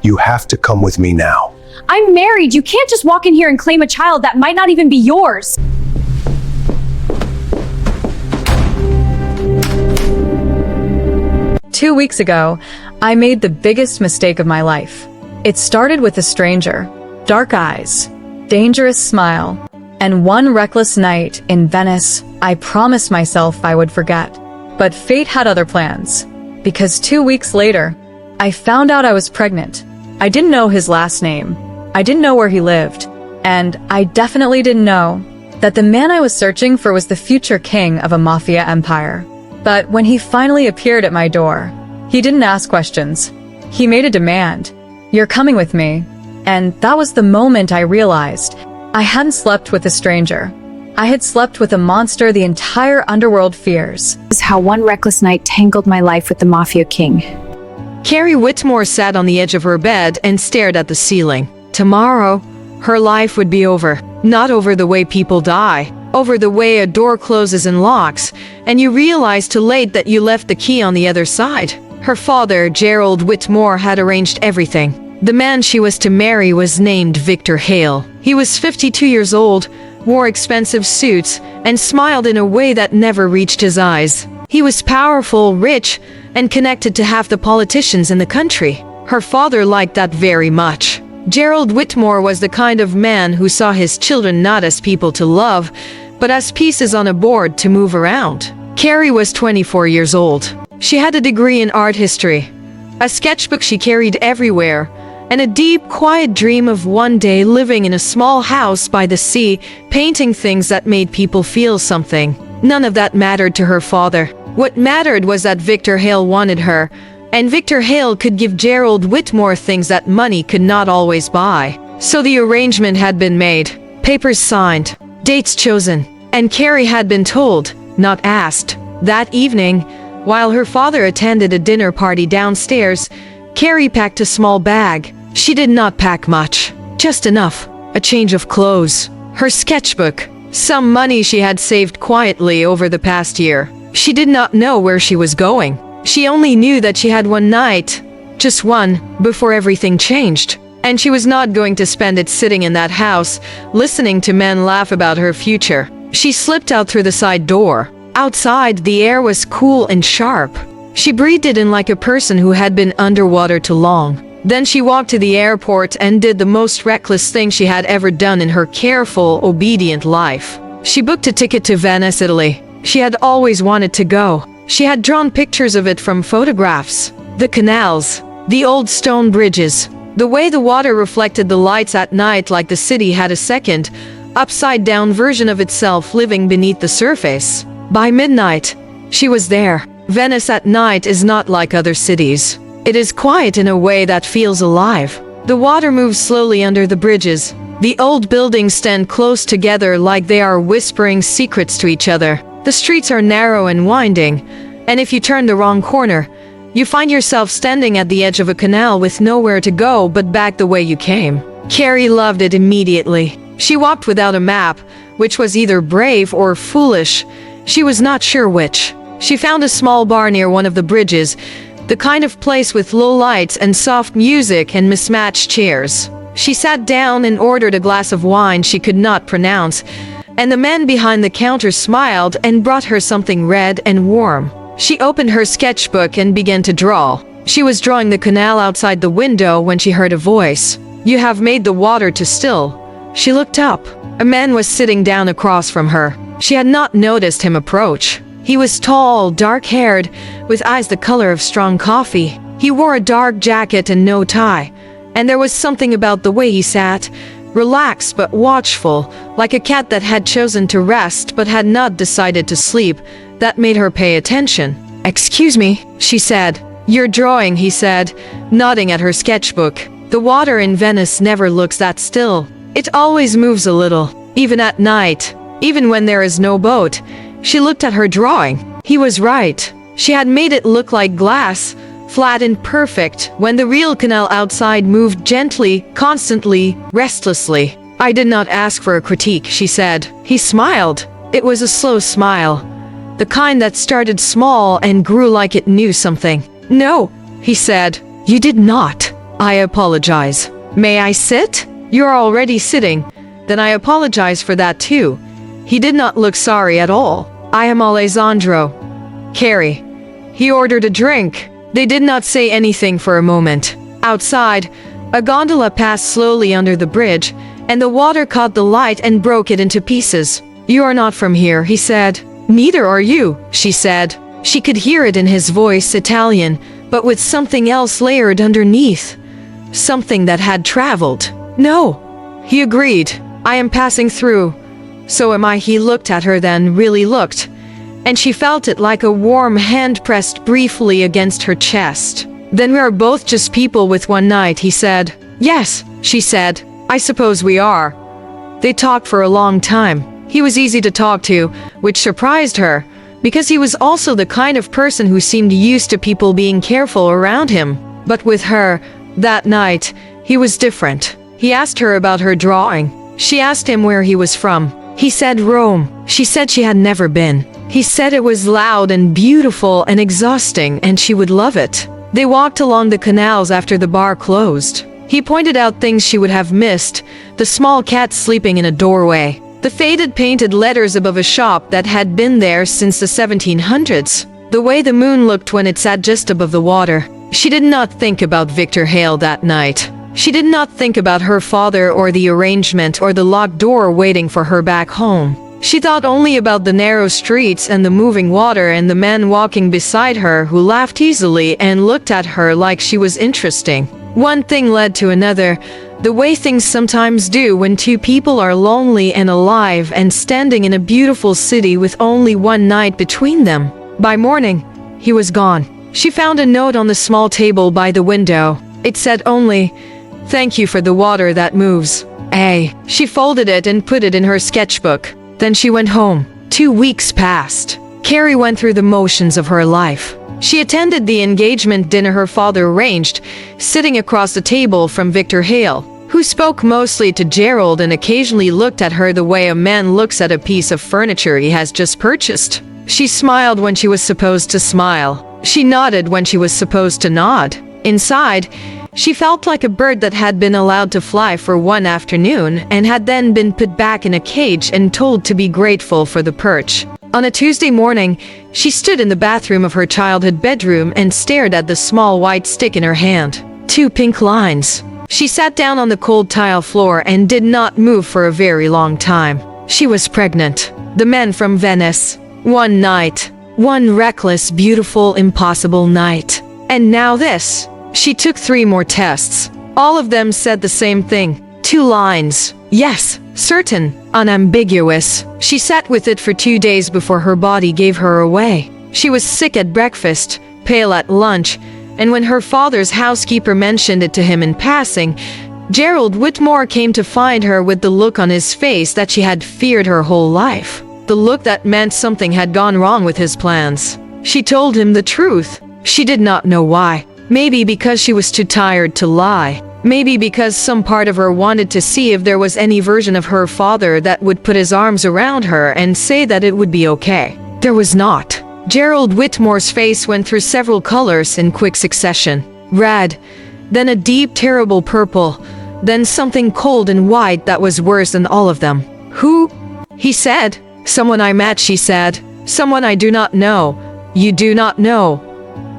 You have to come with me now. I'm married. You can't just walk in here and claim a child that might not even be yours. Two weeks ago, I made the biggest mistake of my life. It started with a stranger, dark eyes, dangerous smile, and one reckless night in Venice I promised myself I would forget. But fate had other plans, because 2 weeks later, I found out I was pregnant. I didn't know his last name, I didn't know where he lived, and I definitely didn't know that the man I was searching for was the future king of a Mafia empire. But when he finally appeared at my door, he didn't ask questions. He made a demand. You're coming with me. And that was the moment I realized I hadn't slept with a stranger. I had slept with a monster the entire underworld fears. This is how one reckless night tangled my life with the Mafia king. Carrie Whitmore sat on the edge of her bed and stared at the ceiling. Tomorrow, her life would be over. Not over the way people die, over the way a door closes and locks, and you realize too late that you left the key on the other side. Her father, Gerald Whitmore, had arranged everything. The man she was to marry was named Victor Hale. He was 52 years old, wore expensive suits, and smiled in a way that never reached his eyes. He was powerful, rich, and connected to half the politicians in the country. Her father liked that very much. Gerald Whitmore was the kind of man who saw his children not as people to love, but as pieces on a board to move around. Carrie was 24 years old. She had a degree in art history, a sketchbook she carried everywhere, and a deep, quiet dream of one day living in a small house by the sea, painting things that made people feel something. None of that mattered to her father. What mattered was that Victor Hale wanted her, and Victor Hale could give Gerald Whitmore things that money could not always buy. So the arrangement had been made, papers signed, dates chosen, and Carrie had been told, not asked. That evening, while her father attended a dinner party downstairs, Carrie packed a small bag. She did not pack much, just enough. A change of clothes, her sketchbook, some money she had saved quietly over the past year. She did not know where she was going. She only knew that she had one night, just one, before everything changed. And she was not going to spend it sitting in that house, listening to men laugh about her future. She slipped out through the side door. Outside, the air was cool and sharp. She breathed it in like a person who had been underwater too long. Then she walked to the airport and did the most reckless thing she had ever done in her careful, obedient life. She booked a ticket to Venice, Italy. She had always wanted to go. She had drawn pictures of it from photographs. The canals, the old stone bridges, the way the water reflected the lights at night like the city had a second, upside-down version of itself living beneath the surface. By midnight, she was there. Venice at night is not like other cities. It is quiet in a way that feels alive. The water moves slowly under the bridges. The old buildings stand close together like they are whispering secrets to each other. The streets are narrow and winding, and if you turn the wrong corner, you find yourself standing at the edge of a canal with nowhere to go but back the way you came. Carrie loved it immediately. She walked without a map, which was either brave or foolish. She was not sure which. She found a small bar near one of the bridges, the kind of place with low lights and soft music and mismatched chairs. She sat down and ordered a glass of wine she could not pronounce, and the man behind the counter smiled and brought her something red and warm. She opened her sketchbook and began to draw. She was drawing the canal outside the window when she heard a voice. "You have made the water too still." She looked up. A man was sitting down across from her. She had not noticed him approach. He was tall, dark-haired, with eyes the color of strong coffee. He wore a dark jacket and no tie, and there was something about the way he sat, relaxed but watchful, like a cat that had chosen to rest but had not decided to sleep, that made her pay attention. "Excuse me," she said. "You're drawing," he said, nodding at her sketchbook. "The water in Venice never looks that still. It always moves a little, even at night, even when there is no boat." She looked at her drawing. He was right. She had made it look like glass, flat and perfect, when the real canal outside moved gently, constantly, restlessly. "I did not ask for a critique," she said. He smiled. It was a slow smile, the kind that started small and grew like it knew something. "No," he said. "You did not. I apologize. May I sit? You're already sitting. Then I apologize for that too. He did not look sorry at all. I am Alessandro. Carrie. He ordered a drink. They did not say anything for a moment. Outside, a gondola passed slowly under the bridge, and the water caught the light and broke it into pieces. You are not from here, he said. Neither are you, she said. She could hear it in his voice, Italian, but with something else layered underneath. Something that had traveled. No, he agreed. I am passing through. So am I. He looked at her, then really looked, and she felt it like a warm hand pressed briefly against her chest. Then we are both just people with one night, he said. Yes, she said. I suppose we are. They talked for a long time. He was easy to talk to, which surprised her, because he was also the kind of person who seemed used to people being careful around him. But with her, that night, he was different. He asked her about her drawing. She asked him where he was from. He said Rome. She said she had never been. He said it was loud and beautiful and exhausting, and she would love it. They walked along the canals after the bar closed. He pointed out things she would have missed, the small cat sleeping in a doorway, the faded painted letters above a shop that had been there since the 1700s, the way the moon looked when it sat just above the water. She did not think about Victor Hale that night. She did not think about her father or the arrangement or the locked door waiting for her back home. She thought only about the narrow streets and the moving water and the man walking beside her who laughed easily and looked at her like she was interesting. One thing led to another, the way things sometimes do when two people are lonely and alive and standing in a beautiful city with only one night between them. By morning, he was gone. She found a note on the small table by the window. It said only, "Thank you for the water that moves. A." She folded it and put it in her sketchbook. Then she went home. 2 weeks passed. Carrie went through the motions of her life. She attended the engagement dinner her father arranged, sitting across the table from Victor Hale, who spoke mostly to Gerald and occasionally looked at her the way a man looks at a piece of furniture he has just purchased. She smiled when she was supposed to smile. She nodded when she was supposed to nod. Inside, she felt like a bird that had been allowed to fly for one afternoon and had then been put back in a cage and told to be grateful for the perch. On a Tuesday morning, she stood in the bathroom of her childhood bedroom and stared at the small white stick in her hand. 2 pink lines. She sat down on the cold tile floor and did not move for a very long time. She was pregnant. The men from Venice. One night. One reckless, beautiful, impossible night. And now this. She took 3 more tests. All of them said the same thing. 2 lines. Yes, certain, unambiguous. She sat with it for 2 days before her body gave her away. She was sick at breakfast, pale at lunch, and when her father's housekeeper mentioned it to him in passing, Gerald Whitmore came to find her with the look on his face that she had feared her whole life. The look that meant something had gone wrong with his plans. She told him the truth. She did not know why. Maybe because she was too tired to lie. Maybe because some part of her wanted to see if there was any version of her father that would put his arms around her and say that it would be okay. There was not. Gerald Whitmore's face went through several colors in quick succession. Red, then a deep, terrible purple, then something cold and white that was worse than all of them. Who? He said. Someone I met, she said. Someone I do not know. You do not know.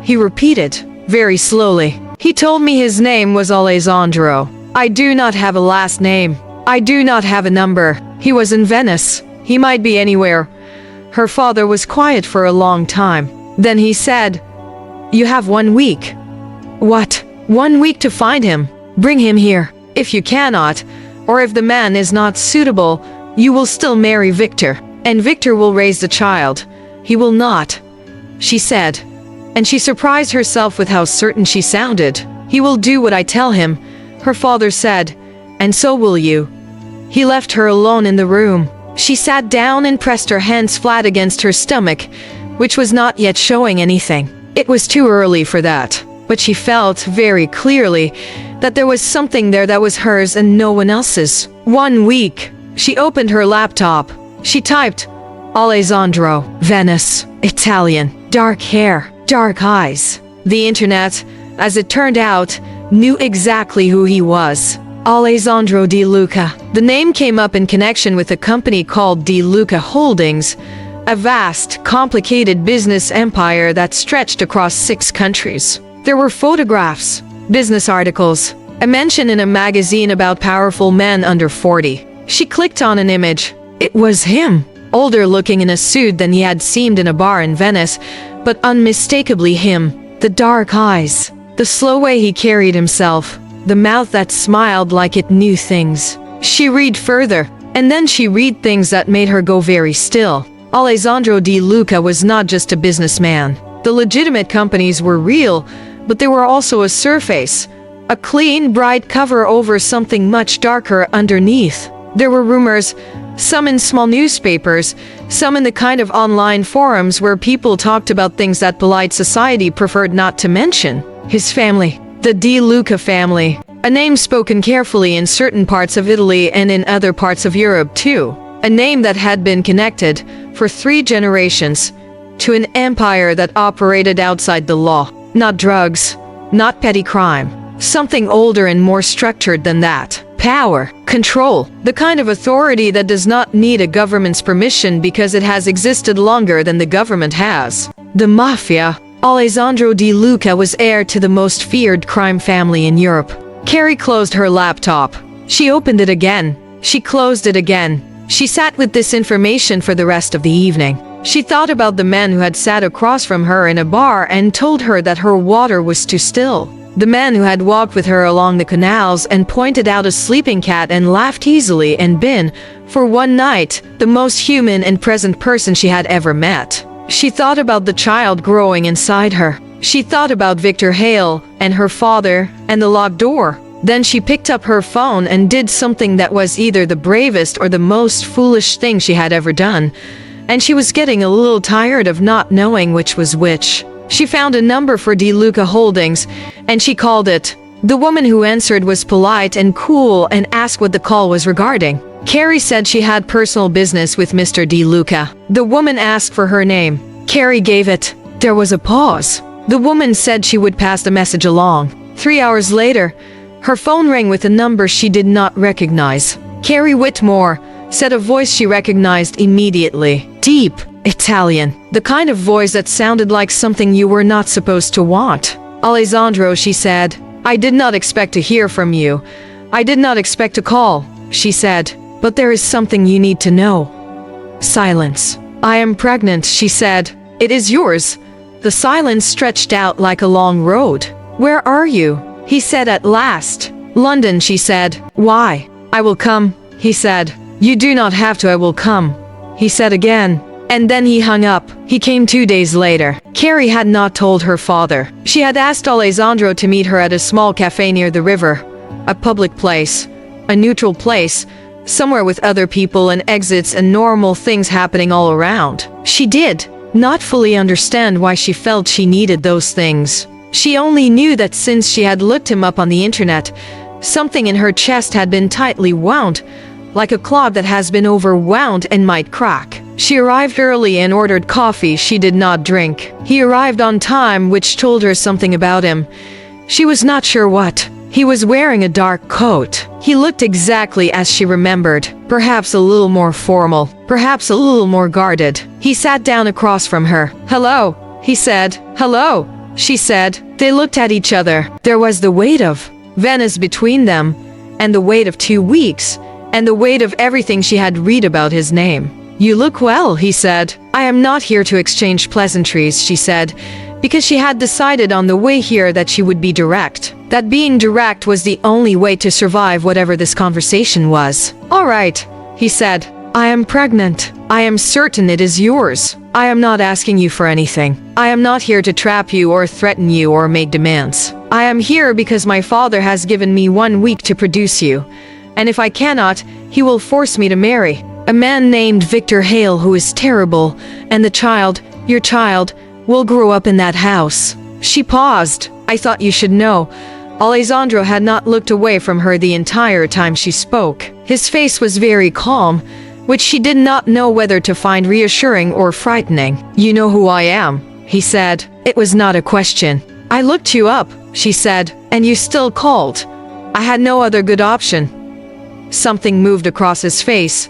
He repeated, very slowly. He told me his name was Alessandro. I do not have a last name. I do not have a number. He was in Venice. He might be anywhere. Her father was quiet for a long time. Then he said, "You have 1 week." What? 1 week to find him. Bring him here. If you cannot, or if the man is not suitable, you will still marry Victor. And Victor will raise the child. He will not, she said. And she surprised herself with how certain she sounded. He will do what I tell him, her father said, and so will you. He left her alone in the room. She sat down and pressed her hands flat against her stomach, which was not yet showing anything. It was too early for that, but she felt very clearly that there was something there that was hers and no one else's. 1 week. She opened her laptop. She typed, Alessandro, Venice, Italian, dark hair, dark eyes. The internet, as it turned out, knew exactly who he was. Alessandro De Luca. The name came up in connection with a company called De Luca Holdings, a vast, complicated business empire that stretched across 6 countries. There were photographs, business articles, a mention in a magazine about powerful men under 40. She clicked on an image. It was him, older looking in a suit than he had seemed in a bar in Venice, but unmistakably him. The dark eyes, the slow way he carried himself, the mouth that smiled like it knew things. She read further, and then she read things that made her go very still. Alessandro De Luca was not just a businessman. The legitimate companies were real, but they were also a surface, a clean, bright cover over something much darker underneath. There were rumors, some in small newspapers, some in the kind of online forums where people talked about things that polite society preferred not to mention. His family. The De Luca family, a name spoken carefully in certain parts of Italy and in other parts of Europe too. A name that had been connected, for 3 generations, to an empire that operated outside the law. Not drugs, not petty crime. Something older and more structured than that. Power, control, the kind of authority that does not need a government's permission because it has existed longer than the government has. The Mafia. Alessandro De Luca was heir to the most feared crime family in Europe. Carrie closed her laptop. She opened it again. She closed it again. She sat with this information for the rest of the evening. She thought about the men who had sat across from her in a bar and told her that her water was too still. The men who had walked with her along the canals and pointed out a sleeping cat and laughed easily and been, for one night, the most human and present person she had ever met. She thought about the child growing inside her. She thought about Victor Hale and her father and the locked door. Then she picked up her phone and did something that was either the bravest or the most foolish thing she had ever done. And she was getting a little tired of not knowing which was which. She found a number for De Luca Holdings, and she called it. The woman who answered was polite and cool and asked what the call was regarding. Carrie said she had personal business with Mr. De Luca. The woman asked for her name. Carrie gave it. There was a pause. The woman said she would pass the message along. 3 hours later, her phone rang with a number she did not recognize. Carrie Whitmore, said a voice she recognized immediately. Deep, Italian. The kind of voice that sounded like something you were not supposed to want. Alessandro, she said. I did not expect to hear from you. I did not expect a call, she said. But there is something you need to know. Silence. I am pregnant, she said. It is yours. The silence stretched out like a long road. Where are you? He said at last. London, she said. Why? I will come, he said. You do not have to, I will come, he said again. And then he hung up. He came 2 days later. Carrie had not told her father. She had asked Alessandro to meet her at a small cafe near the river. A public place. A neutral place. Somewhere with other people and exits and normal things happening all around. She did not fully understand why she felt she needed those things. She only knew that since she had looked him up on the internet, something in her chest had been tightly wound, like a clog that has been overwound and might crack. She arrived early and ordered coffee she did not drink. He arrived on time, which told her something about him. She was not sure what. He was wearing a dark coat. He looked exactly as she remembered, perhaps a little more formal, perhaps a little more guarded. He sat down across from her. Hello, he said. Hello, she said. They looked at each other. There was the weight of Venice between them, and the weight of 2 weeks, and the weight of everything she had read about his name. You look well, he said. I am not here to exchange pleasantries, she said, because she had decided on the way here that she would be direct. That being direct was the only way to survive whatever this conversation was. All right, he said. I am pregnant. I am certain it is yours. I am not asking you for anything. I am not here to trap you or threaten you or make demands. I am here because my father has given me 1 week to produce you. And if I cannot, he will force me to marry a man named Victor Hale who is terrible, and the child, your child, will grow up in that house. She paused. I thought you should know. Alessandro had not looked away from her the entire time she spoke. His face was very calm, which she did not know whether to find reassuring or frightening. You know who I am, he said. It was not a question. I looked you up, she said, and you still called. I had no other good option. Something moved across his face.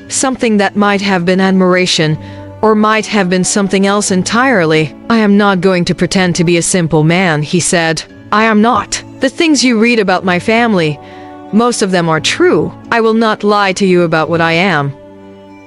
Something that might have been admiration, or might have been something else entirely. I am not going to pretend to be a simple man, he said. I am not. The things you read about my family, most of them are true. I will not lie to you about what I am.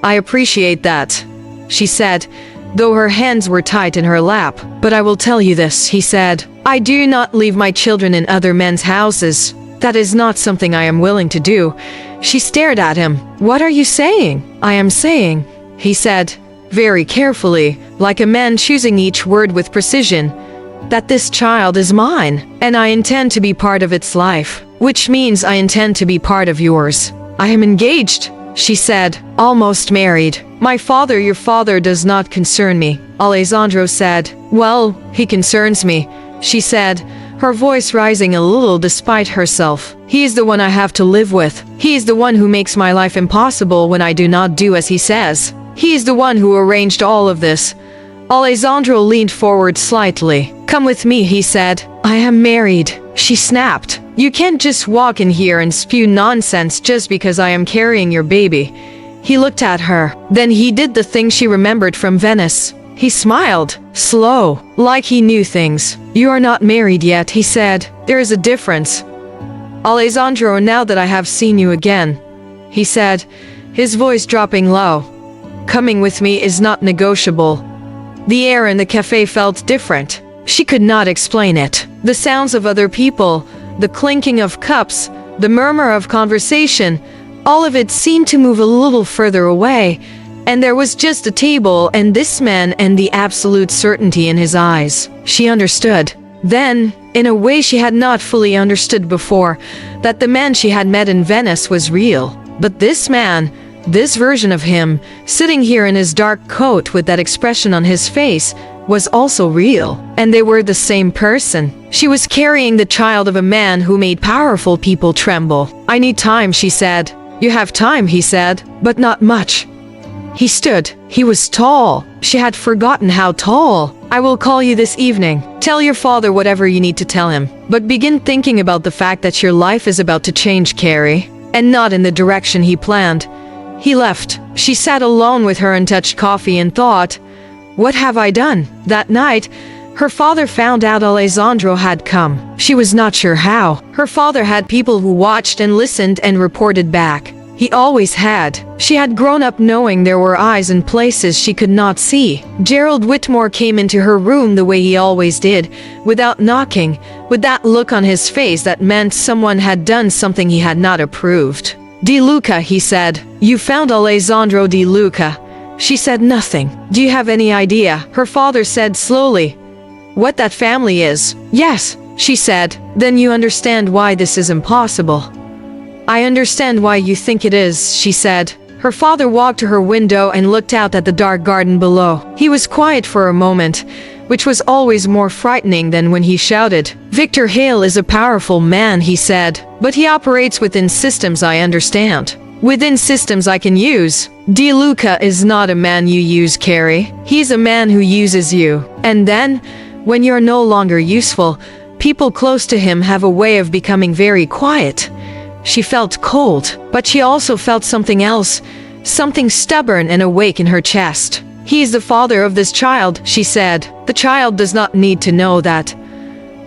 I appreciate that, she said, though her hands were tight in her lap. But I will tell you this, he said. I do not leave my children in other men's houses. That is not something I am willing to do. She stared at him. What are you saying? I am saying, he said, very carefully, like a man choosing each word with precision, that this child is mine, and I intend to be part of its life, which means I intend to be part of yours. I am engaged, she said, almost married. Your father does not concern me, Alessandro said. Well, he concerns me, she said, her voice rising a little despite herself. He is the one I have to live with. He is the one who makes my life impossible when I do not do as he says. He is the one who arranged all of this. Alessandro leaned forward slightly. Come with me, he said. I am married, she snapped. You can't just walk in here and spew nonsense just because I am carrying your baby. He looked at her. Then he did the thing she remembered from Venice. He smiled, slow, like he knew things. You are not married yet, he said. There is a difference. Alessandro, now that I have seen you again, he said, his voice dropping low. Coming with me is not negotiable. The air in the cafe felt different. She could not explain it. The sounds of other people, the clinking of cups, the murmur of conversation, all of it seemed to move a little further away, and there was just a table and this man and the absolute certainty in his eyes. She understood. Then, in a way she had not fully understood before, that the man she had met in Venice was real. But this man, this version of him, sitting here in his dark coat with that expression on his face, was also real. And they were the same person. She was carrying the child of a man who made powerful people tremble. I need time, she said. You have time, he said, but not much. He stood. He was tall. She had forgotten how tall. I will call you this evening. Tell your father whatever you need to tell him. But begin thinking about the fact that your life is about to change, Carrie, and not in the direction he planned. He left. She sat alone with her untouched coffee and thought, what have I done? That night, her father found out Alessandro had come. She was not sure how. Her father had people who watched and listened and reported back. He always had. She had grown up knowing there were eyes in places she could not see. Gerald Whitmore came into her room the way he always did, without knocking, with that look on his face that meant someone had done something he had not approved. De Luca, he said. You found Alessandro De Luca. She said nothing. Do you have any idea? Her father said slowly. What that family is? Yes, she said. Then you understand why this is impossible. I understand why you think it is, she said. Her father walked to her window and looked out at the dark garden below. He was quiet for a moment, which was always more frightening than when he shouted. Victor Hale is a powerful man, he said, but he operates within systems I understand. Within systems I can use. De Luca is not a man you use, Carrie. He's a man who uses you. And then, when you're no longer useful, people close to him have a way of becoming very quiet. She felt cold, but she also felt something else, something stubborn and awake in her chest. He is the father of this child, she said. The child does not need to know that.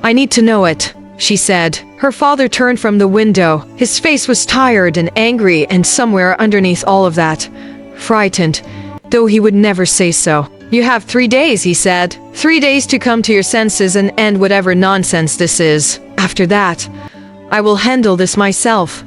I need to know it, she said. Her father turned from the window. His face was tired and angry, and somewhere underneath all of that, frightened, though he would never say so. You have 3 days, he said. 3 days to come to your senses and end whatever nonsense this is. After that, I will handle this myself.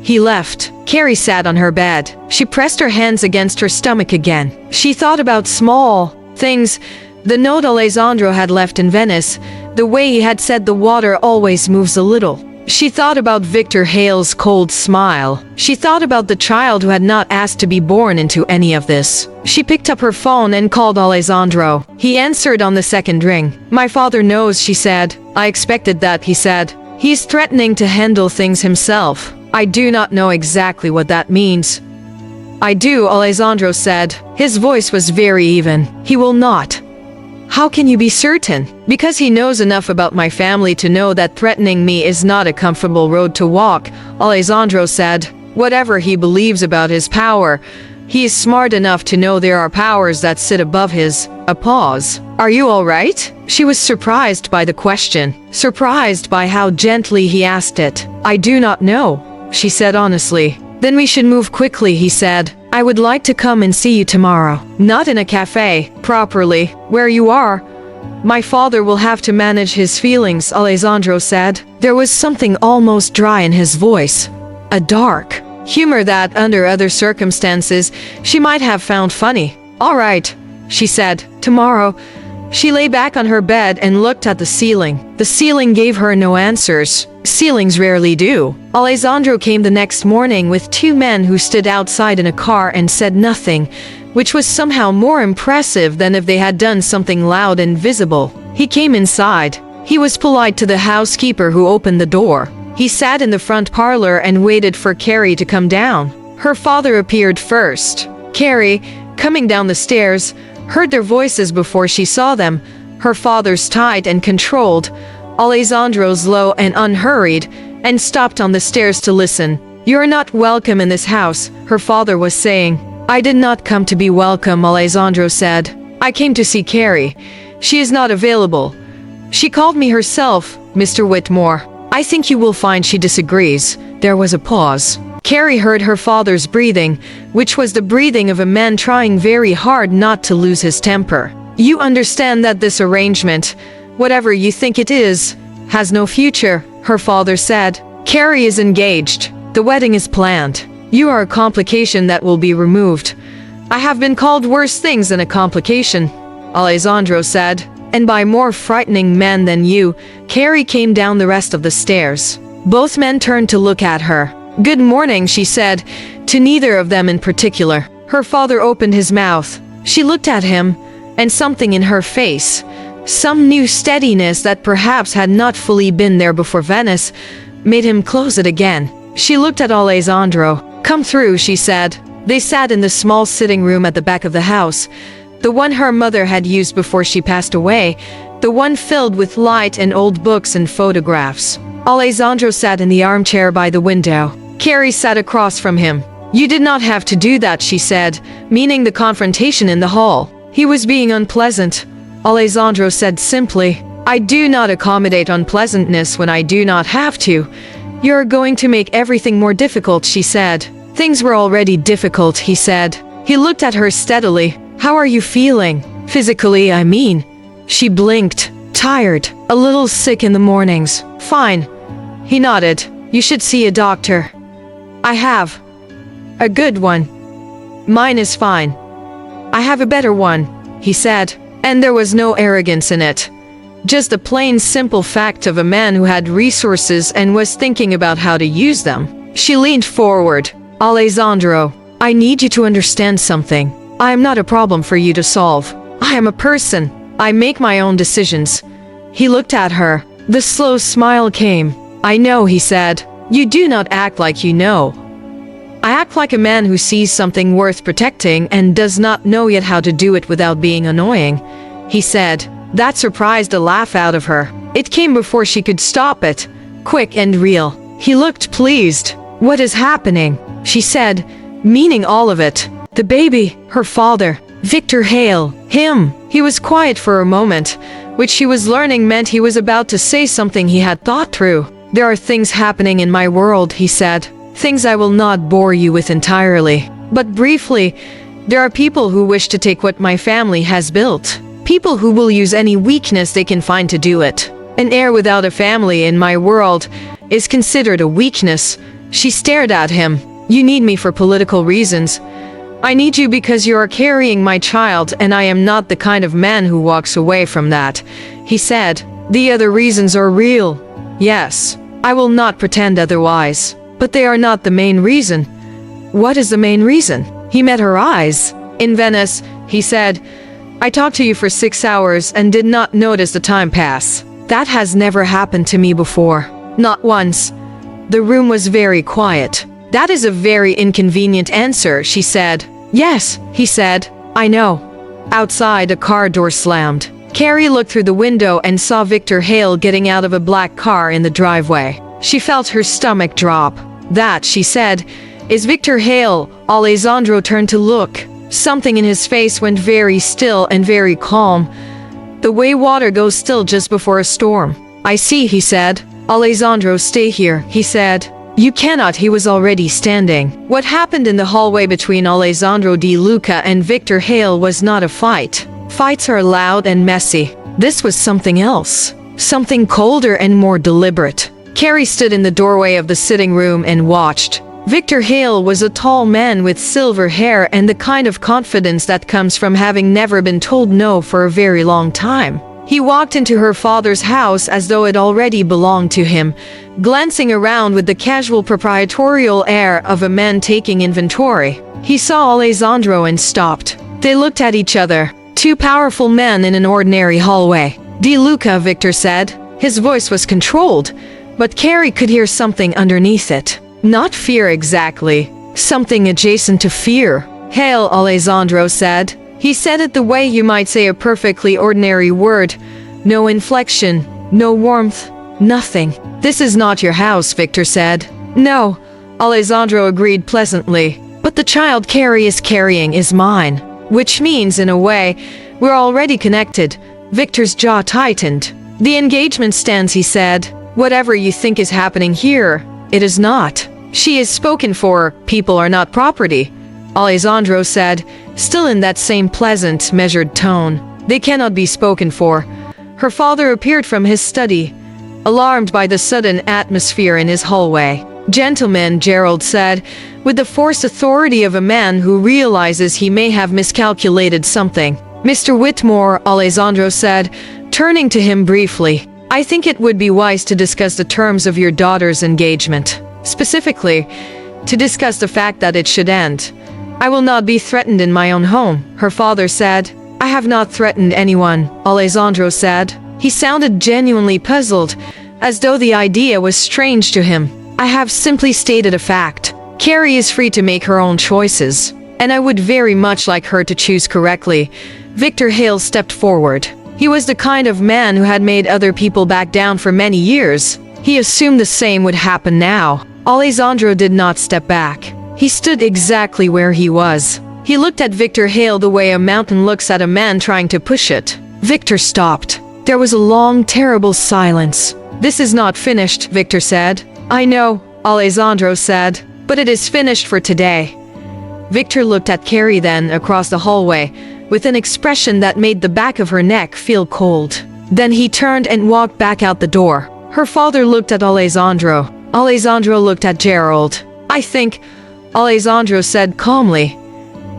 He left. Carrie sat on her bed. She pressed her hands against her stomach again. She thought about small things. The note Alessandro had left in Venice, the way he had said the water always moves a little. She thought about Victor Hale's cold smile. She thought about the child who had not asked to be born into any of this. She picked up her phone and called Alessandro. He answered on the second ring. My father knows, she said. I expected that, he said. He's threatening to handle things himself. I do not know exactly what that means. I do, Alessandro said. His voice was very even. He will not. How can you be certain? Because he knows enough about my family to know that threatening me is not a comfortable road to walk, Alessandro said. Whatever he believes about his power, he is smart enough to know there are powers that sit above his. A pause. Are you all right? She was surprised by the question, surprised by how gently he asked it. I do not know, she said honestly. Then we should move quickly, he said. I would like to come and see you tomorrow. Not in a cafe, properly, where you are. My father will have to manage his feelings, Alessandro said. There was something almost dry in his voice. A dark humor that, under other circumstances, she might have found funny. All right, she said. Tomorrow. She lay back on her bed and looked at the ceiling. The ceiling gave her no answers. Ceilings rarely do. Alessandro came the next morning with two men who stood outside in a car and said nothing, which was somehow more impressive than if they had done something loud and visible. He came inside. He was polite to the housekeeper who opened the door. He sat in the front parlor and waited for Carrie to come down. Her father appeared first. Carrie, coming down the stairs, heard their voices before she saw them, her father's tight and controlled, Alessandro's low and unhurried, and stopped on the stairs to listen. You're not welcome in this house, her father was saying. I did not come to be welcome, Alessandro said. I came to see Carrie. She is not available. She called me herself, Mr. Whitmore. I think you will find she disagrees. There was a pause. Carrie heard her father's breathing, which was the breathing of a man trying very hard not to lose his temper. You understand that this arrangement, whatever you think it is, has no future, her father said. Carrie is engaged. The wedding is planned. You are a complication that will be removed. I have been called worse things than a complication, Alessandro said. And by more frightening men than you, Carrie came down the rest of the stairs. Both men turned to look at her. Good morning, she said, to neither of them in particular. Her father opened his mouth. She looked at him, and something in her face, some new steadiness that perhaps had not fully been there before Venice, made him close it again. She looked at Alessandro. Come through, she said. They sat in the small sitting room at the back of the house, the one her mother had used before she passed away, the one filled with light and old books and photographs. Alessandro sat in the armchair by the window. Carrie sat across from him. You did not have to do that, she said, meaning the confrontation in the hall. He was being unpleasant, Alessandro said simply. I do not accommodate unpleasantness when I do not have to. You're going to make everything more difficult, she said. Things were already difficult, he said. He looked at her steadily. How are you feeling? Physically, I mean. She blinked. Tired. A little sick in the mornings. Fine. He nodded. You should see a doctor. I have. A good one. Mine is fine. I have a better one, he said, and there was no arrogance in it. Just the plain simple fact of a man who had resources and was thinking about how to use them. She leaned forward. Alessandro, I need you to understand something. I am not a problem for you to solve. I am a person. I make my own decisions. He looked at her. The slow smile came. I know, he said. You do not act like you know. I act like a man who sees something worth protecting and does not know yet how to do it without being annoying, he said. That surprised a laugh out of her. It came before she could stop it. Quick and real. He looked pleased. What is happening? She said, meaning all of it. The baby, her father, Victor Hale, him. He was quiet for a moment, which she was learning meant he was about to say something he had thought through. There are things happening in my world, he said. Things I will not bore you with entirely. But briefly, there are people who wish to take what my family has built. People who will use any weakness they can find to do it. An heir without a family in my world is considered a weakness. She stared at him. You need me for political reasons. I need you because you are carrying my child, and I am not the kind of man who walks away from that, he said. The other reasons are real. Yes, I will not pretend otherwise. But they are not the main reason. What is the main reason? He met her eyes. In Venice, he said, I talked to you for 6 hours and did not notice the time pass. That has never happened to me before. Not once. The room was very quiet. That is a very inconvenient answer, she said. Yes, he said. I know. Outside, a car door slammed. Carrie looked through the window and saw Victor Hale getting out of a black car in the driveway. She felt her stomach drop. That, she said, is Victor Hale. Alessandro turned to look. Something in his face went very still and very calm, the way water goes still just before a storm. I see, he said. Alessandro, stay here, he said. You cannot, he was already standing. What happened in the hallway between Alessandro De Luca and Victor Hale was not a fight. Fights are loud and messy. This was something else. Something colder and more deliberate. Carrie stood in the doorway of the sitting room and watched. Victor Hale was a tall man with silver hair and the kind of confidence that comes from having never been told no for a very long time. He walked into her father's house as though it already belonged to him, glancing around with the casual proprietorial air of a man taking inventory. He saw Alessandro and stopped. They looked at each other. Two powerful men in an ordinary hallway. De Luca, Victor said. His voice was controlled, but Carrie could hear something underneath it. Not fear exactly. Something adjacent to fear. Hail, Alessandro said. He said it the way you might say a perfectly ordinary word. No inflection, no warmth, nothing. This is not your house, Victor said. No, Alessandro agreed pleasantly. But the child Carrie is carrying is mine. Which means, in a way, we're already connected. Victor's jaw tightened. The engagement stands, he said. Whatever you think is happening here, it is not. She is spoken for, people are not property, Alessandro said, still in that same pleasant, measured tone. They cannot be spoken for. Her father appeared from his study, alarmed by the sudden atmosphere in his hallway. Gentlemen, Gerald said, with the forced authority of a man who realizes he may have miscalculated something. Mr. Whitmore, Alessandro said, turning to him briefly. I think it would be wise to discuss the terms of your daughter's engagement. Specifically, to discuss the fact that it should end. I will not be threatened in my own home, her father said. I have not threatened anyone, Alessandro said. He sounded genuinely puzzled, as though the idea was strange to him. I have simply stated a fact. Carrie is free to make her own choices, and I would very much like her to choose correctly. Victor Hale stepped forward. He was the kind of man who had made other people back down for many years. He assumed the same would happen now. Alessandro did not step back. He stood exactly where he was. He looked at Victor Hale the way a mountain looks at a man trying to push it. Victor stopped. There was a long, terrible silence. This is not finished, Victor said. I know, Alessandro said, but it is finished for today. Victor looked at Carrie then across the hallway, with an expression that made the back of her neck feel cold. Then he turned and walked back out the door. Her father looked at Alessandro. Alessandro looked at Gerald. I think, Alessandro said calmly,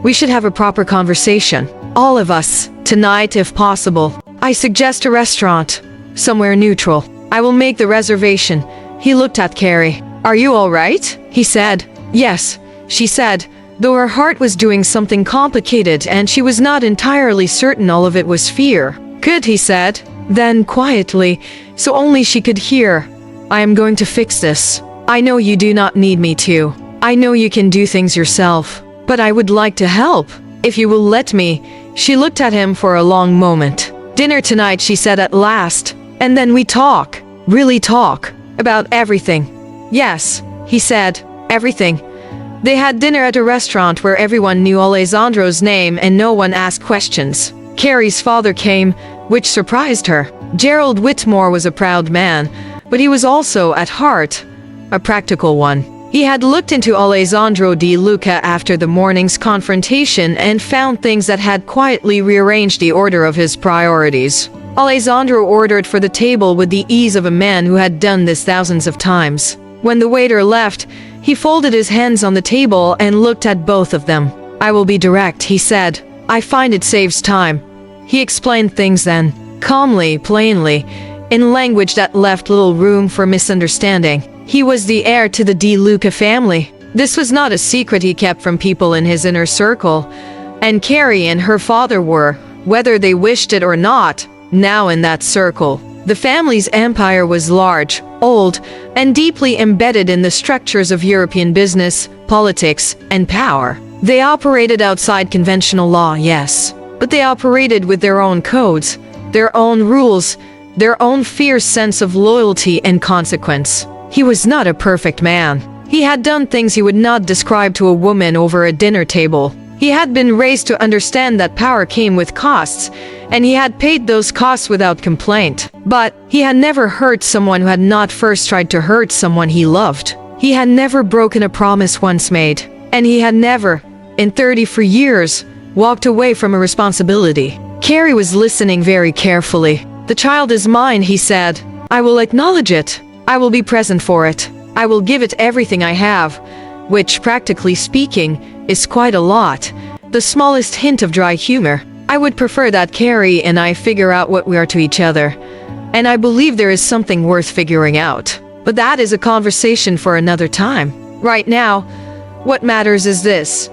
we should have a proper conversation. All of us, tonight if possible. I suggest a restaurant, somewhere neutral. I will make the reservation. He looked at Carrie. Are you all right? He said. Yes, she said, though her heart was doing something complicated and she was not entirely certain all of it was fear. Good, he said. Then quietly, so only she could hear, I am going to fix this. I know you do not need me to. I know you can do things yourself. But I would like to help, if you will let me. She looked at him for a long moment. Dinner tonight, she said at last. And then we talk. Really talk. About everything. Yes, he said. Everything. They had dinner at a restaurant where everyone knew Alessandro's name and no one asked questions. Carrie's father came, which surprised her. Gerald Whitmore was a proud man, but he was also, at heart, a practical one. He had looked into Alessandro De Luca after the morning's confrontation and found things that had quietly rearranged the order of his priorities. Alessandro ordered for the table with the ease of a man who had done this thousands of times. When the waiter left, he folded his hands on the table and looked at both of them. I will be direct, he said. I find it saves time. He explained things then, calmly, plainly, in language that left little room for misunderstanding. He was the heir to the De Luca family. This was not a secret he kept from people in his inner circle, and Carrie and her father were, whether they wished it or not, now in that circle. The family's empire was large, old, and deeply embedded in the structures of European business, politics, and power. They operated outside conventional law, yes, but they operated with their own codes, their own rules, their own fierce sense of loyalty and consequence. He was not a perfect man. He had done things he would not describe to a woman over a dinner table. He had been raised to understand that power came with costs, and he had paid those costs without complaint. But he had never hurt someone who had not first tried to hurt someone he loved. He had never broken a promise once made, and he had never, in 34 years, walked away from a responsibility. Carrie was listening very carefully. "The child is mine," he said. "I will acknowledge it. I will be present for it. I will give it everything I have," which, practically speaking, is quite a lot. The smallest hint of dry humor. I would prefer that Carrie and I figure out what we are to each other. And I believe there is something worth figuring out. But that is a conversation for another time. Right now, what matters is this.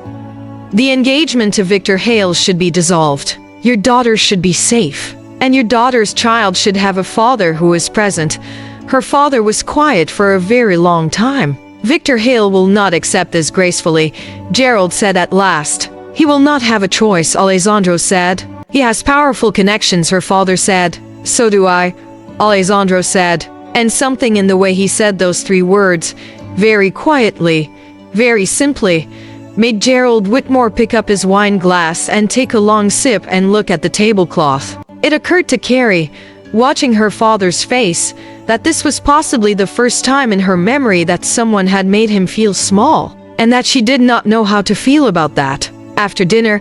The engagement to Victor Hale should be dissolved. Your daughter should be safe. And your daughter's child should have a father who is present. Her father was quiet for a very long time. Victor Hale will not accept this gracefully, Gerald said at last. He will not have a choice, Alessandro said. He has powerful connections, her father said. So do I, Alessandro said. And something in the way he said those three words, very quietly, very simply, made Gerald Whitmore pick up his wine glass and take a long sip and look at the tablecloth. It occurred to Carrie, watching her father's face, that this was possibly the first time in her memory that someone had made him feel small, and that she did not know how to feel about that. After dinner,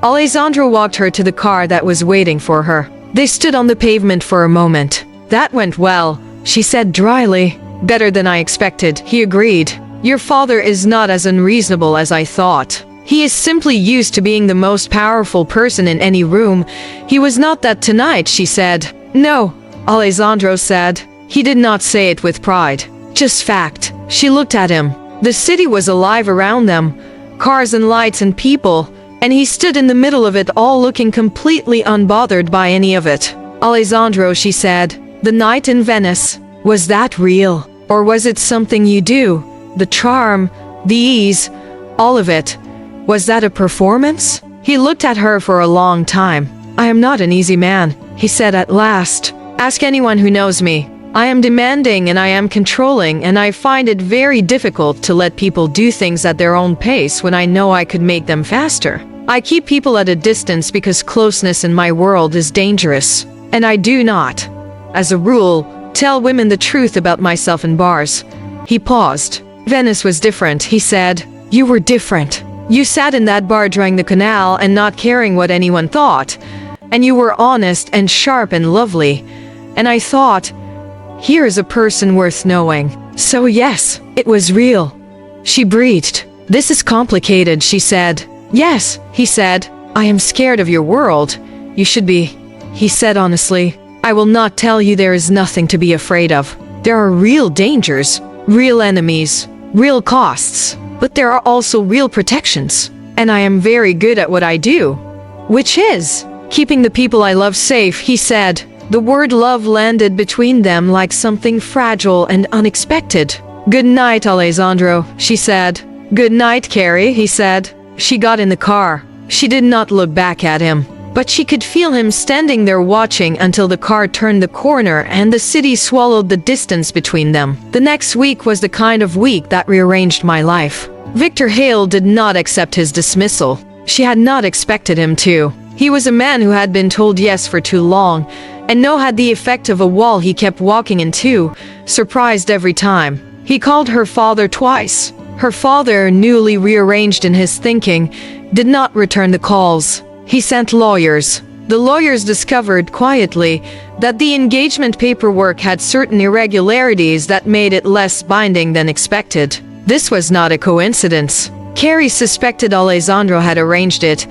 Alessandro walked her to the car that was waiting for her. They stood on the pavement for a moment. "That went well," she said dryly. "Better than I expected," he agreed. "Your father is not as unreasonable as I thought. He is simply used to being the most powerful person in any room. He was not that tonight," she said. "No," Alessandro said. He did not say it with pride. Just fact. She looked at him. The city was alive around them. Cars and lights and people. And he stood in the middle of it all looking completely unbothered by any of it. "Alessandro," she said, "the night in Venice, was that real? Or was it something you do? The charm, the ease, all of it. Was that a performance?" He looked at her for a long time. "I am not an easy man," he said at last. "Ask anyone who knows me. I am demanding and I am controlling, and I find it very difficult to let people do things at their own pace when I know I could make them faster. I keep people at a distance because closeness in my world is dangerous. And I do not, as a rule, tell women the truth about myself in bars." He paused. "Venice was different," he said. "You were different. You sat in that bar during the canal and not caring what anyone thought. And you were honest and sharp and lovely. And I thought, here is a person worth knowing. So yes, it was real." She breathed. "This is complicated," she said. "Yes," he said. "I am scared of your world. You should be," he said honestly. "I will not tell you there is nothing to be afraid of. There are real dangers, real enemies, real costs. But there are also real protections. And I am very good at what I do. Which is keeping the people I love safe," he said. The word love landed between them like something fragile and unexpected. "Good night, Alessandro," she said. "Good night, Carrie," he said. She got in the car. She did not look back at him. But she could feel him standing there watching until the car turned the corner and the city swallowed the distance between them. The next week was the kind of week that rearranged my life. Victor Hale did not accept his dismissal. She had not expected him to. He was a man who had been told yes for too long, and no had the effect of a wall he kept walking into, surprised every time. He called her father twice. Her father, newly rearranged in his thinking, did not return the calls. He sent lawyers. The lawyers discovered quietly that the engagement paperwork had certain irregularities that made it less binding than expected. This was not a coincidence. Carrie suspected Alessandro had arranged it,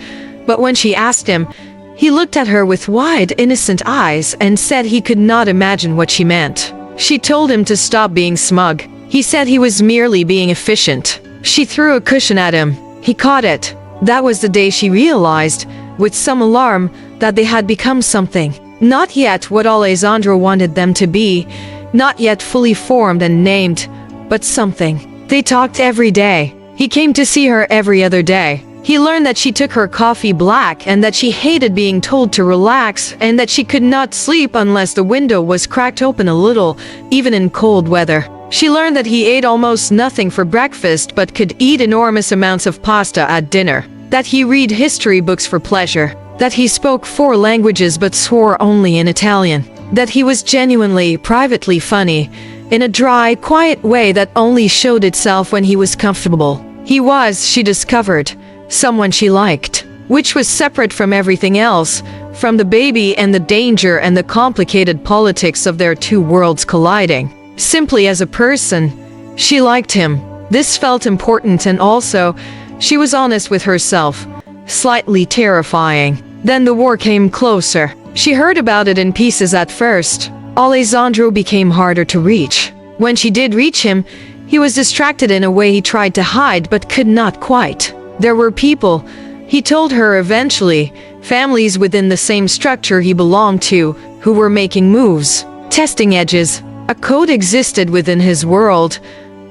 but when she asked him, he looked at her with wide, innocent eyes and said he could not imagine what she meant. She told him to stop being smug. He said he was merely being efficient. She threw a cushion at him. He caught it. That was the day she realized, with some alarm, that they had become something. Not yet what Alessandro wanted them to be, not yet fully formed and named, but something. They talked every day. He came to see her every other day. He learned that she took her coffee black and that she hated being told to relax and that she could not sleep unless the window was cracked open a little, even in cold weather. She learned that he ate almost nothing for breakfast but could eat enormous amounts of pasta at dinner. That he read history books for pleasure. That he spoke 4 languages but swore only in Italian. That he was genuinely, privately funny, in a dry, quiet way that only showed itself when he was comfortable. He was, she discovered, someone she liked, which was separate from everything else, from the baby and the danger and the complicated politics of their 2 worlds colliding. Simply as a person, she liked him. This felt important, and also, she was honest with herself. Slightly terrifying. Then the war came closer. She heard about it in pieces at first. Alessandro became harder to reach. When she did reach him, he was distracted in a way he tried to hide but could not quite. There were people, he told her eventually, families within the same structure he belonged to, who were making moves, testing edges. A code existed within his world.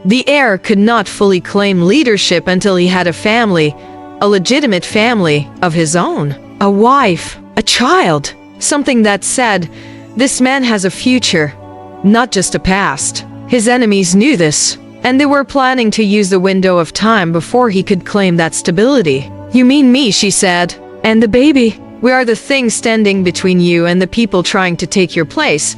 The heir could not fully claim leadership until he had a family, a legitimate family of his own, a wife, a child, something that said, this man has a future, not just a past. His enemies knew this, and they were planning to use the window of time before he could claim that stability. You mean me, she said, and the baby. We are the thing standing between you and the people trying to take your place.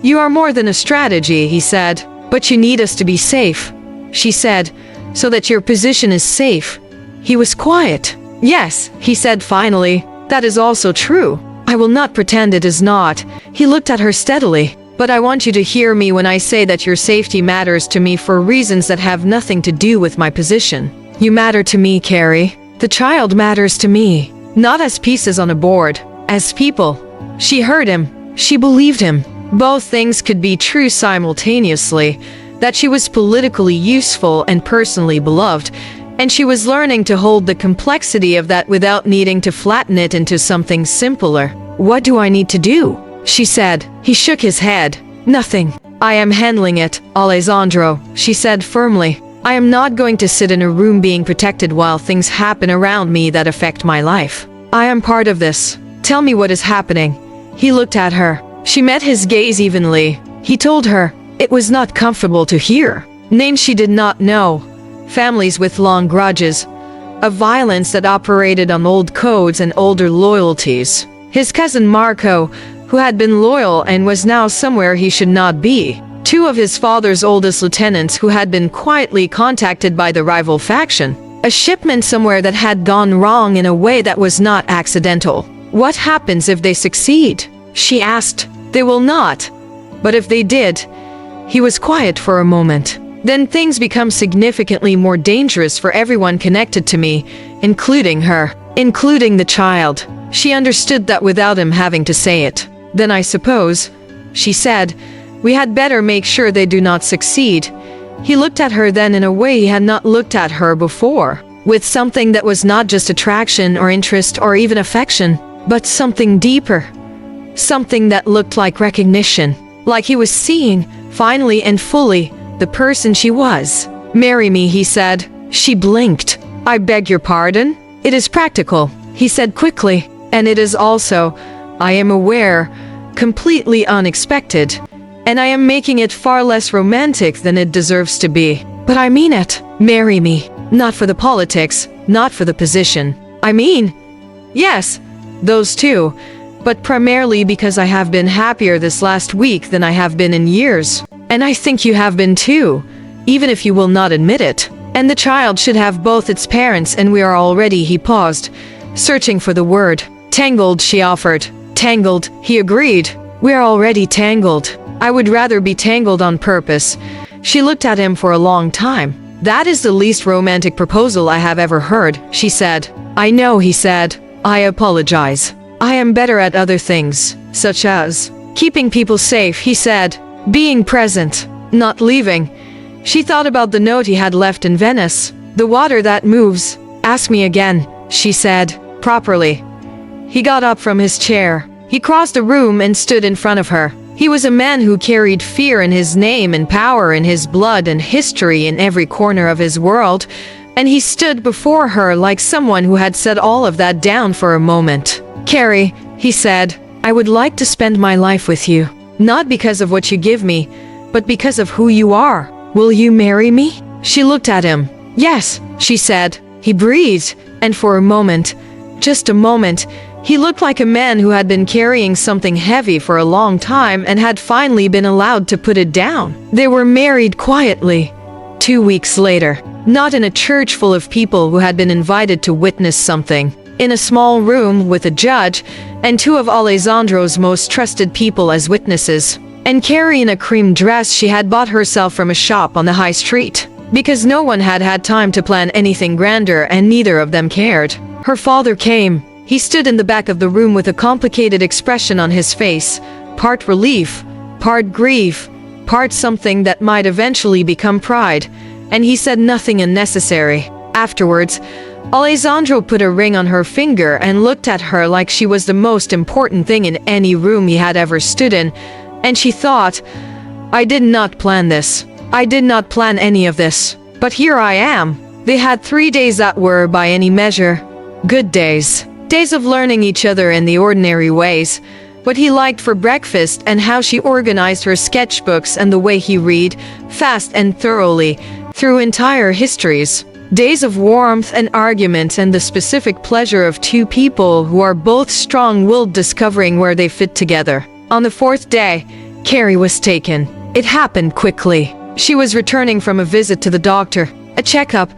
You are more than a strategy, he said, but you need us to be safe, she said, so that your position is safe. He was quiet. Yes, he said finally, that is also true. I will not pretend it is not. He looked at her steadily. But I want you to hear me when I say that your safety matters to me for reasons that have nothing to do with my position. You matter to me, Carrie. The child matters to me. Not as pieces on a board, as people. She heard him. She believed him. Both things could be true simultaneously. That she was politically useful and personally beloved. And she was learning to hold the complexity of that without needing to flatten it into something simpler. What do I need to do? She said. He shook his head. Nothing. I am handling it, Alessandro, she said firmly. I am not going to sit in a room being protected while things happen around me that affect my life. I am part of this. Tell me what is happening. He looked at her. She met his gaze evenly. He told her. It was not comfortable to hear. Names she did not know. Families with long grudges. A violence that operated on old codes and older loyalties. His cousin Marco, who had been loyal and was now somewhere he should not be. 2 of his father's oldest lieutenants who had been quietly contacted by the rival faction. A shipment somewhere that had gone wrong in a way that was not accidental. What happens if they succeed? She asked. They will not. But if they did, he was quiet for a moment. Then things become significantly more dangerous for everyone connected to me, including her, including the child. She understood that without him having to say it. Then I suppose, she said, we had better make sure they do not succeed. He looked at her then in a way he had not looked at her before, with something that was not just attraction or interest or even affection, but something deeper. Something that looked like recognition, like he was seeing, finally and fully, the person she was. Marry me, he said. She blinked. I beg your pardon? It is practical, he said quickly, and it is also, I am aware, completely unexpected, and I am making it far less romantic than it deserves to be. But I mean it. Marry me. Not for the politics, not for the position. I mean, yes, those 2, but primarily because I have been happier this last week than I have been in years. And I think you have been too, even if you will not admit it. And the child should have both its parents, and we are already, he paused, searching for the word. Tangled, she offered. Tangled, he agreed. We are already tangled. I would rather be tangled on purpose. She looked at him for a long time. That is the least romantic proposal I have ever heard, she said. I know, he said. I apologize. I am better at other things, such as keeping people safe, he said. Being present, not leaving. She thought about the note he had left in Venice. The water that moves. Ask me again, she said, properly. He got up from his chair. He crossed the room and stood in front of her. He was a man who carried fear in his name and power in his blood and history in every corner of his world, and he stood before her like someone who had set all of that down for a moment. "Carrie," he said, "I would like to spend my life with you. Not because of what you give me, but because of who you are. Will you marry me?" She looked at him. "Yes," she said. He breathed, and for a moment, just a moment, he looked like a man who had been carrying something heavy for a long time and had finally been allowed to put it down. They were married quietly. 2 weeks later, not in a church full of people who had been invited to witness something. In a small room with a judge and two of Alessandro's most trusted people as witnesses. And Carrie in a cream dress she had bought herself from a shop on the high street. Because no one had had time to plan anything grander and neither of them cared. Her father came. He stood in the back of the room with a complicated expression on his face, part relief, part grief, part something that might eventually become pride, and he said nothing unnecessary. Afterwards, Alessandro put a ring on her finger and looked at her like she was the most important thing in any room he had ever stood in, and she thought, "I did not plan this. I did not plan any of this. But here I am." They had 3 days that were, by any measure, good days. Days of learning each other in the ordinary ways, what he liked for breakfast and how she organized her sketchbooks and the way he read, fast and thoroughly, through entire histories. Days of warmth and argument and the specific pleasure of two people who are both strong-willed discovering where they fit together. On the 4th day, Carrie was taken. It happened quickly. She was returning from a visit to the doctor, a checkup,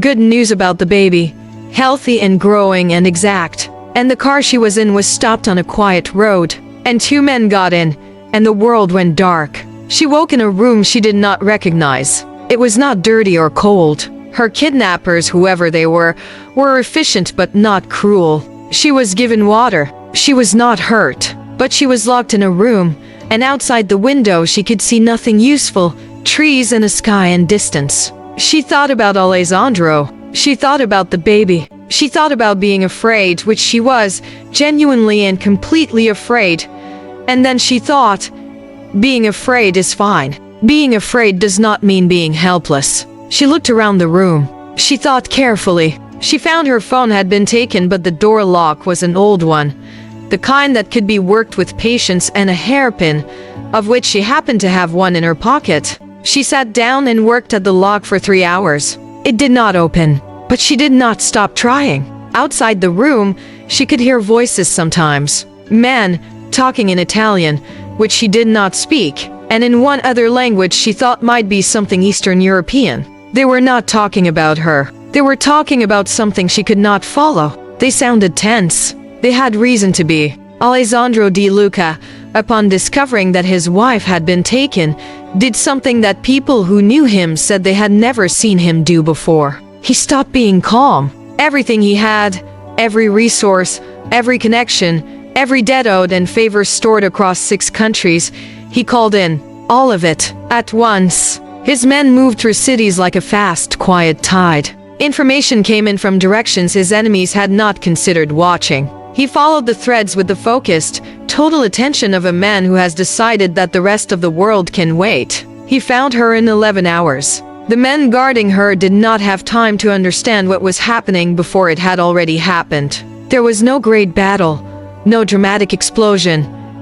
good news about the baby, healthy and growing and exact. And the car she was in was stopped on a quiet road, and 2 men got in, and the world went dark. She woke in a room she did not recognize. It was not dirty or cold. Her kidnappers, whoever they were efficient but not cruel. She was given water. She was not hurt. But she was locked in a room, and outside the window she could see nothing useful, trees and a sky and distance. She thought about Alessandro. She thought about the baby. She thought about being afraid, which she was, genuinely and completely afraid. And then she thought, being afraid is fine. Being afraid does not mean being helpless. She looked around the room. She thought carefully. She found her phone had been taken, but the door lock was an old one. The kind that could be worked with patience and a hairpin, of which she happened to have one in her pocket. She sat down and worked at the lock for 3 hours. It did not open, but she did not stop trying. Outside the room, she could hear voices sometimes. Men talking in Italian, which she did not speak, and in one other language she thought might be something Eastern European. They were not talking about her. They were talking about something she could not follow. They sounded tense. They had reason to be. Alessandro De Luca, upon discovering that his wife had been taken, did something that people who knew him said they had never seen him do before. He stopped being calm. Everything he had, every resource, every connection, every debt owed and favor stored across 6 countries, he called in. All of it, at once. His men moved through cities like a fast, quiet tide. Information came in from directions his enemies had not considered watching. He followed the threads with the focused, total attention of a man who has decided that the rest of the world can wait. He found her in 11 hours. The men guarding her did not have time to understand what was happening before it had already happened. There was no great battle, no dramatic explosion,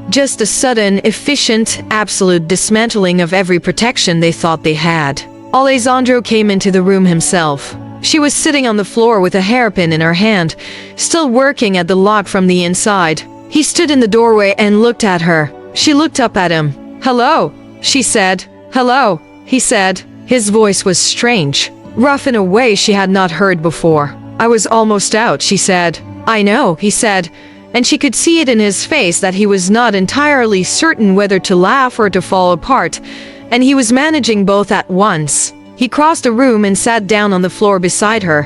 just a sudden, efficient, absolute dismantling of every protection they thought they had. Alessandro came into the room himself. She was sitting on the floor with a hairpin in her hand, still working at the lock from the inside. He stood in the doorway and looked at her. She looked up at him. "Hello," she said. "Hello," he said. His voice was strange, rough in a way she had not heard before. "I was almost out," she said. "I know," he said, and she could see it in his face that he was not entirely certain whether to laugh or to fall apart, and he was managing both at once. He crossed the room and sat down on the floor beside her,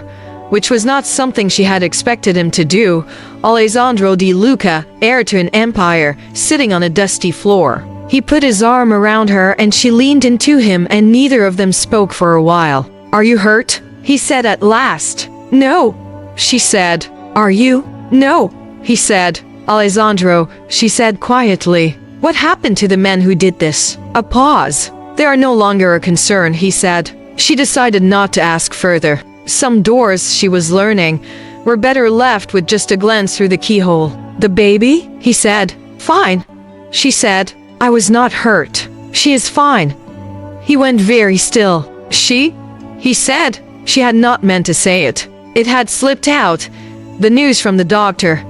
which was not something she had expected him to do. Alessandro De Luca, heir to an empire, sitting on a dusty floor. He put his arm around her and she leaned into him, and neither of them spoke for a while. "Are you hurt?" he said at last. "No," she said. "Are you?" "No," he said. "Alessandro," she said quietly. "What happened to the men who did this?" A pause. "They are no longer a concern," he said. She decided not to ask further. Some doors, she was learning, were better left with just a glance through the keyhole. "The baby?" he said. "Fine," she said. "I was not hurt. She is fine." He went very still. "She?" he said. She had not meant to say it. It had slipped out. The news from the doctor.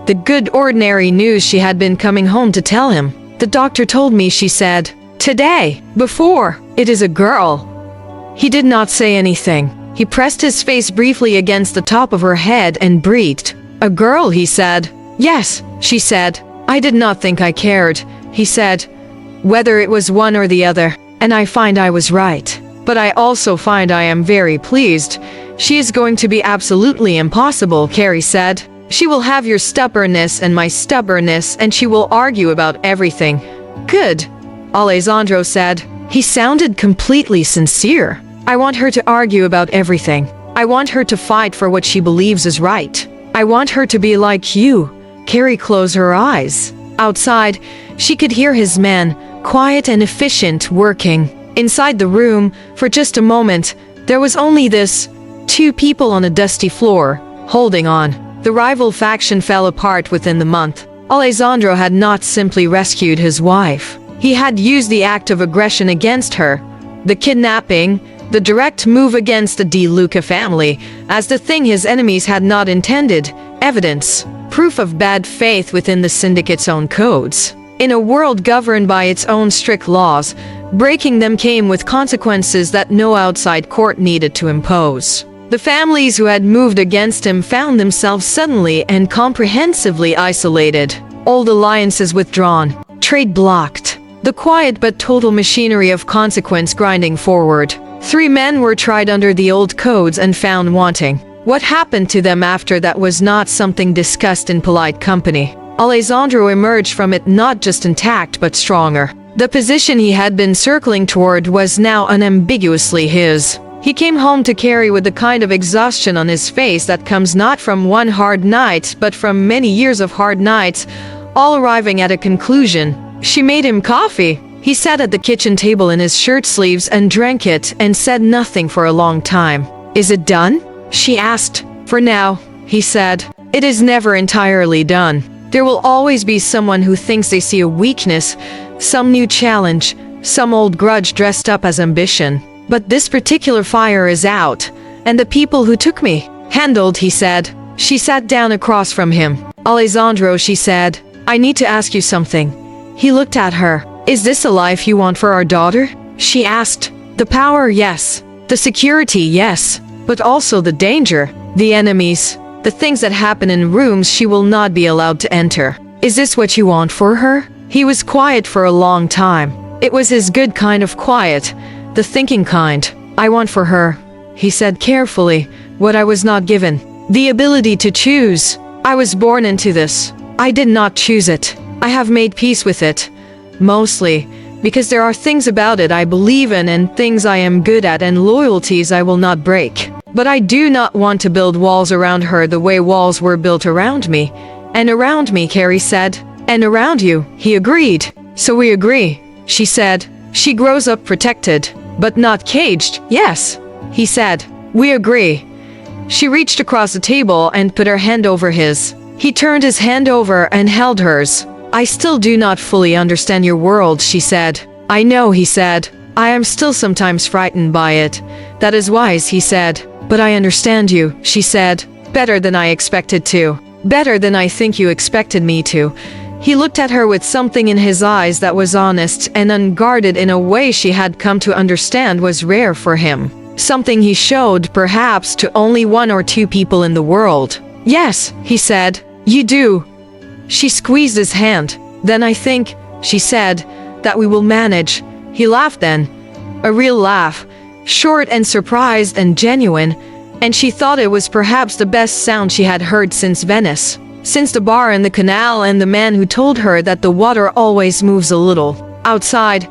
The good ordinary news she had been coming home to tell him. "The doctor told me," she said. "Today. Before. It is a girl." He did not say anything. He pressed his face briefly against the top of her head and breathed. "A girl," he said. "Yes," she said. "I did not think I cared," he said. "Whether it was one or the other. And I find I was right. But I also find I am very pleased. She is going to be absolutely impossible," Carrie said. "She will have your stubbornness and my stubbornness, and she will argue about everything." "Good," Alessandro said. He sounded completely sincere. "I want her to argue about everything. I want her to fight for what she believes is right. I want her to be like you." Carrie closed her eyes. Outside, she could hear his men, quiet and efficient, working. Inside the room, for just a moment, there was only this: two people on a dusty floor, holding on. The rival faction fell apart within the month. Alessandro had not simply rescued his wife. He had used the act of aggression against her, the kidnapping, the direct move against the De Luca family, as the thing his enemies had not intended. Evidence, proof of bad faith within the syndicate's own codes. In a world governed by its own strict laws, breaking them came with consequences that no outside court needed to impose. The families who had moved against him found themselves suddenly and comprehensively isolated. Old alliances withdrawn, trade blocked. The quiet but total machinery of consequence grinding forward. 3 men were tried under the old codes and found wanting. What happened to them after that was not something discussed in polite company. Alessandro emerged from it not just intact but stronger. The position he had been circling toward was now unambiguously his. He came home to Carrie with the kind of exhaustion on his face that comes not from one hard night, but from many years of hard nights, all arriving at a conclusion. She made him coffee. He sat at the kitchen table in his shirt sleeves and drank it and said nothing for a long time. "Is it done?" she asked. "For now," he said. "It is never entirely done. There will always be someone who thinks they see a weakness, some new challenge, some old grudge dressed up as ambition. But this particular fire is out, and the people who took me, handled," he said. She sat down across from him. "Alessandro," she said, "I need to ask you something." He looked at her. "Is this a life you want for our daughter?" she asked. "The power, yes. The security, yes. But also the danger, the enemies, the things that happen in rooms she will not be allowed to enter. Is this what you want for her?" He was quiet for a long time. It was his good kind of quiet, the thinking kind. "I want for her," he said carefully, "what I was not given. The ability to choose. I was born into this. I did not choose it. I have made peace with it. Mostly, because there are things about it I believe in and things I am good at and loyalties I will not break. But I do not want to build walls around her the way walls were built around me." "And around me," Carrie said. "And around you," he agreed. "So we agree," she said. "She grows up protected, but not caged." "Yes," he said. "We agree." She reached across the table and put her hand over his. He turned his hand over and held hers. "I still do not fully understand your world," she said. "I know," he said. "I am still sometimes frightened by it." "That is wise," he said. "But I understand you," she said. "Better than I expected to. Better than I think you expected me to." He looked at her with something in his eyes that was honest and unguarded in a way she had come to understand was rare for him. Something he showed, perhaps, to only 1 or 2 people in the world. "Yes," he said. "You do." She squeezed his hand. "Then I think," she said, "that we will manage." He laughed then. A real laugh. Short and surprised and genuine. And she thought it was perhaps the best sound she had heard since Venice. Since the bar in the canal and the man who told her that the water always moves a little. Outside,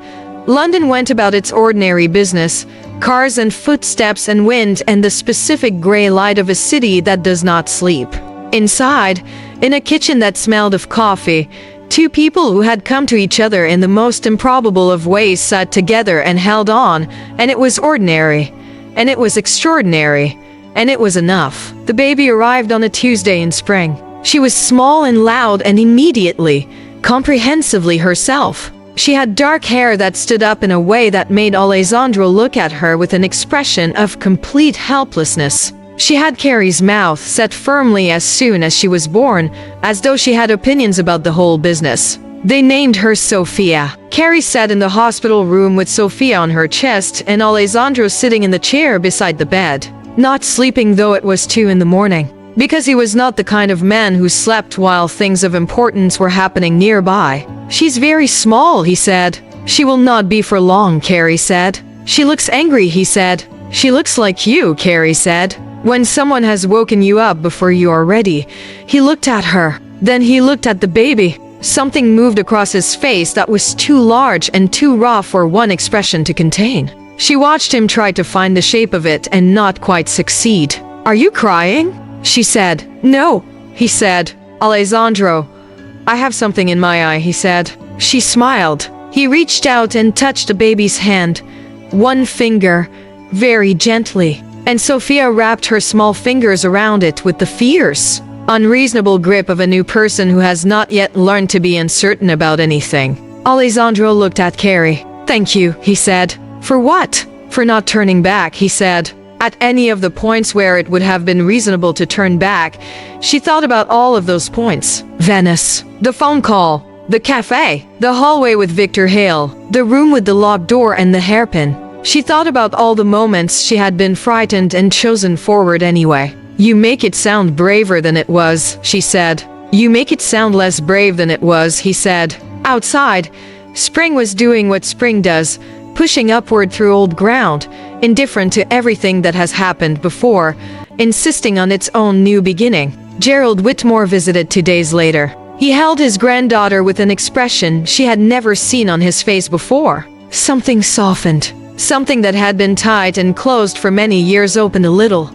London went about its ordinary business. Cars and footsteps and wind and the specific grey light of a city that does not sleep. Inside, in a kitchen that smelled of coffee, 2 people who had come to each other in the most improbable of ways sat together and held on, and it was ordinary, and it was extraordinary, and it was enough. The baby arrived on a Tuesday in spring. She was small and loud and immediately, comprehensively herself. She had dark hair that stood up in a way that made Alessandro look at her with an expression of complete helplessness. She had Carrie's mouth set firmly as soon as she was born, as though she had opinions about the whole business. They named her Sophia. Carrie sat in the hospital room with Sophia on her chest and Alessandro sitting in the chair beside the bed. Not sleeping, though it was 2 in the morning. Because he was not the kind of man who slept while things of importance were happening nearby. "She's very small," he said. "She will not be for long," Carrie said. "She looks angry," he said. "She looks like you," Carrie said. "When someone has woken you up before you are ready." He looked at her. Then he looked at the baby. Something moved across his face that was too large and too raw for one expression to contain. She watched him try to find the shape of it and not quite succeed. "Are you crying?" she said. "No," he said. "Alessandro, I have something in my eye," he said. She smiled. He reached out and touched the baby's hand. One finger, very gently. And Sophia wrapped her small fingers around it with the fierce, unreasonable grip of a new person who has not yet learned to be uncertain about anything. Alessandro looked at Carrie. "Thank you," he said. "For what?" "For not turning back," he said. At any of the points where it would have been reasonable to turn back, she thought about all of those points. Venice, the phone call, the cafe, the hallway with Victor Hale, the room with the locked door and the hairpin. She thought about all the moments she had been frightened and chosen forward anyway. "You make it sound braver than it was," she said. "You make it sound less brave than it was," he said. Outside, spring was doing what spring does, pushing upward through old ground, indifferent to everything that has happened before, insisting on its own new beginning. Gerald Whitmore visited 2 days later. He held his granddaughter with an expression she had never seen on his face before. Something softened. Something that had been tight and closed for many years opened a little.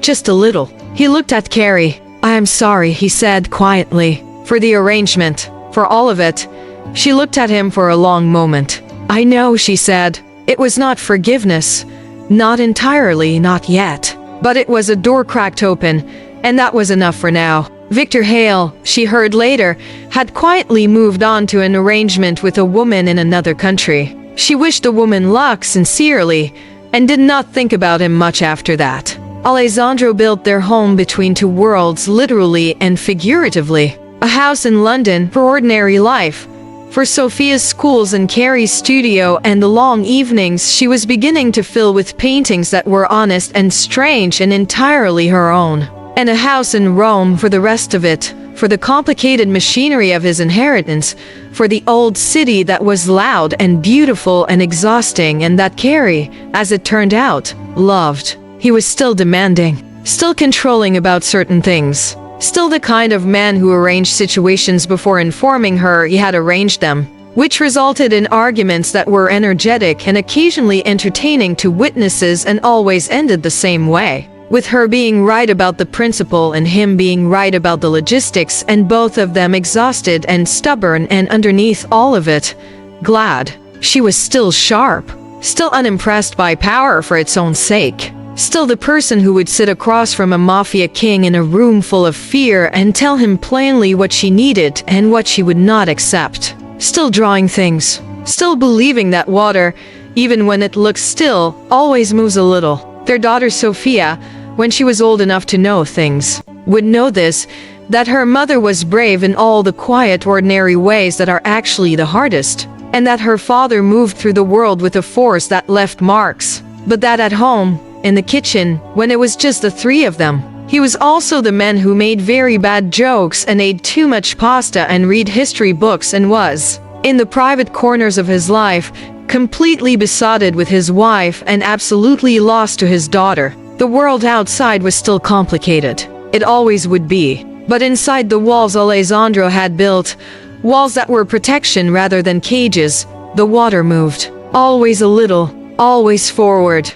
Just a little. He looked at Carrie. "I am sorry," he said quietly, "for the arrangement, for all of it." She looked at him for a long moment. "I know," she said. It was not forgiveness. Not entirely, not yet. But it was a door cracked open, and that was enough for now. Victor Hale, she heard later, had quietly moved on to an arrangement with a woman in another country. She wished the woman luck sincerely, and did not think about him much after that. Alessandro built their home between two worlds, literally and figuratively. A house in London for ordinary life, for Sophia's schools and Carrie's studio, and the long evenings she was beginning to fill with paintings that were honest and strange and entirely her own. And a house in Rome for the rest of it, for the complicated machinery of his inheritance, for the old city that was loud and beautiful and exhausting, and that Carrie, as it turned out, loved. He was still demanding, still controlling about certain things. Still the kind of man who arranged situations before informing her he had arranged them, which resulted in arguments that were energetic and occasionally entertaining to witnesses and always ended the same way, with her being right about the principle and him being right about the logistics, and both of them exhausted and stubborn, and underneath all of it, glad. She was still sharp, still unimpressed by power for its own sake. Still the person who would sit across from a mafia king in a room full of fear and tell him plainly what she needed and what she would not accept. Still drawing things. Still believing that water, even when it looks still, always moves a little. Their daughter Sophia, when she was old enough to know things, would know this, that her mother was brave in all the quiet, ordinary ways that are actually the hardest, and that her father moved through the world with a force that left marks, but that at home, in the kitchen, when it was just the three of them, he was also the man who made very bad jokes and ate too much pasta and read history books, and was, in the private corners of his life, completely besotted with his wife and absolutely lost to his daughter. The world outside was still complicated. It always would be. But inside the walls Alessandro had built, walls that were protection rather than cages, the water moved. Always a little, always forward.